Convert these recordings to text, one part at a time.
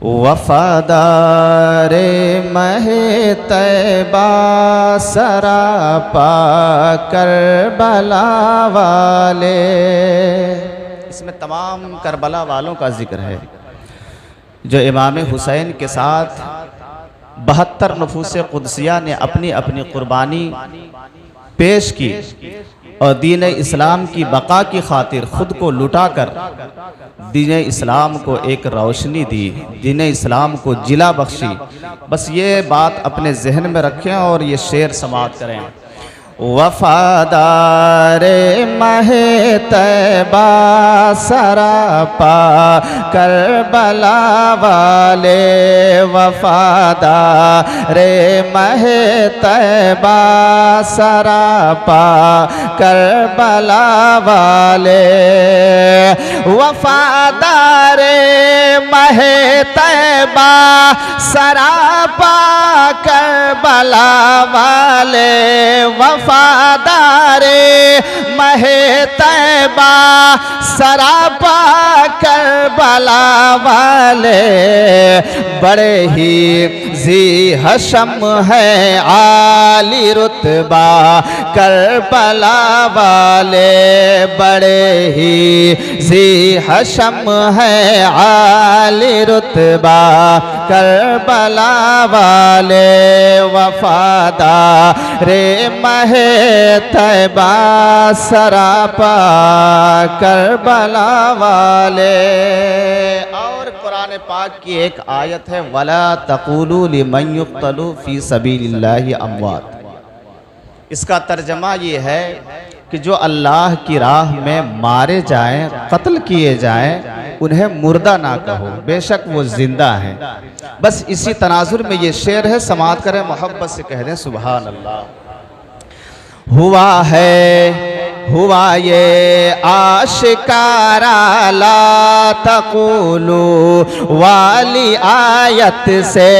वफादारे महे तैबा सरापा करबला वाले। इसमें तमाम करबला वालों का जिक्र है जो इमाम हुसैन के साथ 72 नफूस कुदसिया ने अपनी अपनी कुर्बानी पेश की और दीन इस्लाम की बका की खातिर ख़ुद को लुटाकर दीन इस्लाम को एक रोशनी दी, दीन इस्लाम को जिला बख्शी। बस ये बात अपने जहन में रखें और ये शेर समाअत करें। वफादारे महे तैबा सरापा करबला वाले, वफादारे महे तैबा सरापा करबला वाले, वफादारे महे तैबा सरापा करबला वाले, वफादारे महे तैबा सरापा करबला वाले। बड़े ही जी हशम है आली रुतबा करबला वाले, बड़े ही जी हशम है आली रुतबा करबला वाले, वफादारे महे तैबा सरापा करबला वाले। और कुरान पाक की एक आयत है, वला तक़ूलू लिमन युक़्तलू फ़ी सबीलिल्लाहि अमवात। इसका तर्जमा ये है कि जो अल्लाह की राह में मारे जाएं, कत्ल किए जाएं, उन्हें मुर्दा ना कहो, बेशक वो जिंदा हैं। बस इसी तनाजुर में ये शेर है, समाअत करें, मोहब्बत से कह दें सुभान अल्लाह। हुआ ये आशिकारा ला तक़ूलू वाली आयत से,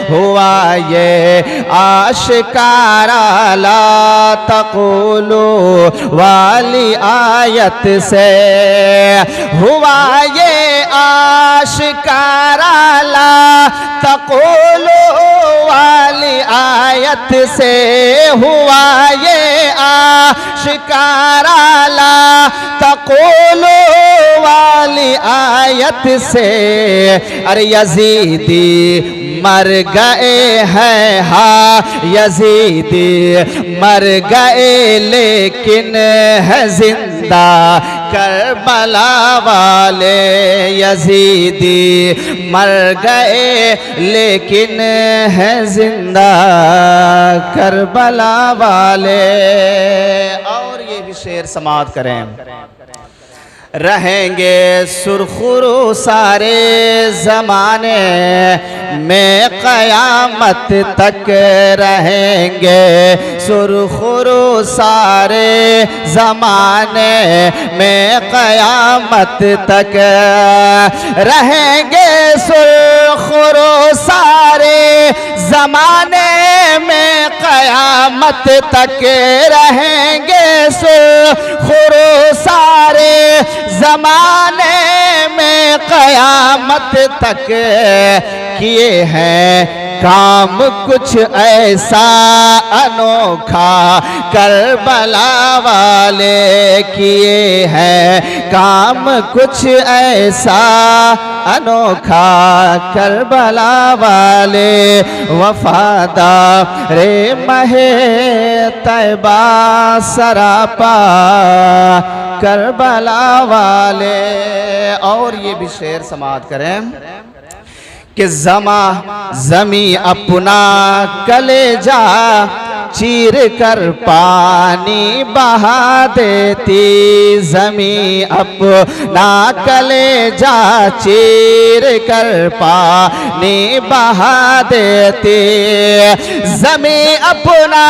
हुआ ये आशिकारा ला तक़ूलू वाली आयत से, हुआ ये आशिकारा ला तक़ूलू वाली आयत से, हुआ ये आशिकारा ला तक़ूलू वाली आयत से। अरे यजीदी मर गए हैं, हाँ यजीदी मर गए लेकिन है जिंदा करबला वाले, यजीदी मर गए लेकिन है जिंदा करबला वाले। और ये भी शेर समाअत करें। रहेंगे सुरखुरू सारे ज़माने में क़यामत तक, रहेंगे सुरखुरू सारे ज़माने में क़यामत तक, रहेंगे सुरखुरू सारे ज़माने में क़यामत तक, रहेंगे सुरखुरू सारे ज़माने में क़यामत तक। किए हैं काम कुछ ऐसा अनोखा करबला वाले, किए हैं काम कुछ ऐसा अनोखा करबला वाले, वफादारे महे तैबा सरापा करबला वाले। और ये भी शेर समाअत करें कि ज़मी अपना कलेजा चीर कर पानी बहा देती, ज़मी अपना कलेजा चीर कर पानी बहा देती, ज़मी अपना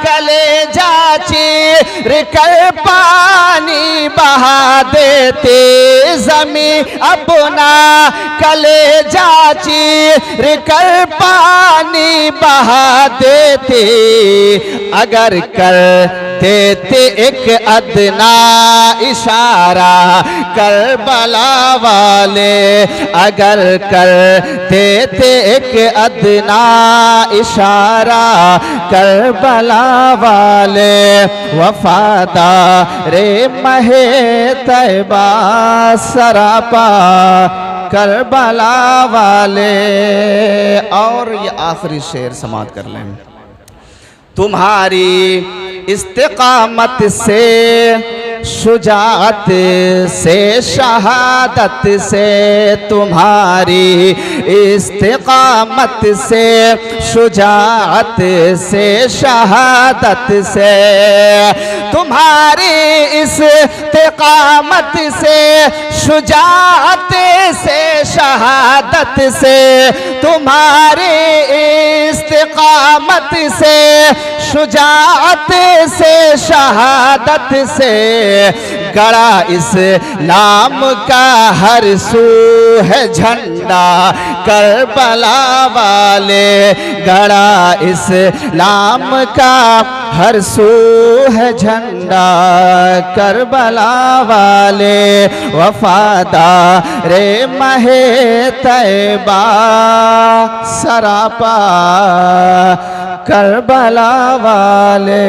कलेजा चीर कर पानी बहा देती, ज़मी अपना कलेजा चीर कर पानी बहा देती। अगर कर देते एक अदना इशारा, करबला वाले अगर कर देते एक अदना इशारा, करबला वाले वफादारे महे तैबा सरापा, करबला वाले। और ये आखिरी शेर समात कर लें। तुम्हारी इस्तिकामत से, शुजाअत से, शहादत से, तुम्हारी इस्तिकामत से, शुजाअत से, शहादत से, तुम्हारी इस्तिकामत से, शुजाअत से, शहादत से, तुम्हारी इस्तिकामत से, शुजाअत से, शहादत से, गड़ा इस्लाम का हर सू है झंडा, करबला वाले गड़ा इस्लाम का हर सू है झंडा, करबला वाले वफादारे महे तैबा सरापा, करबला वाले।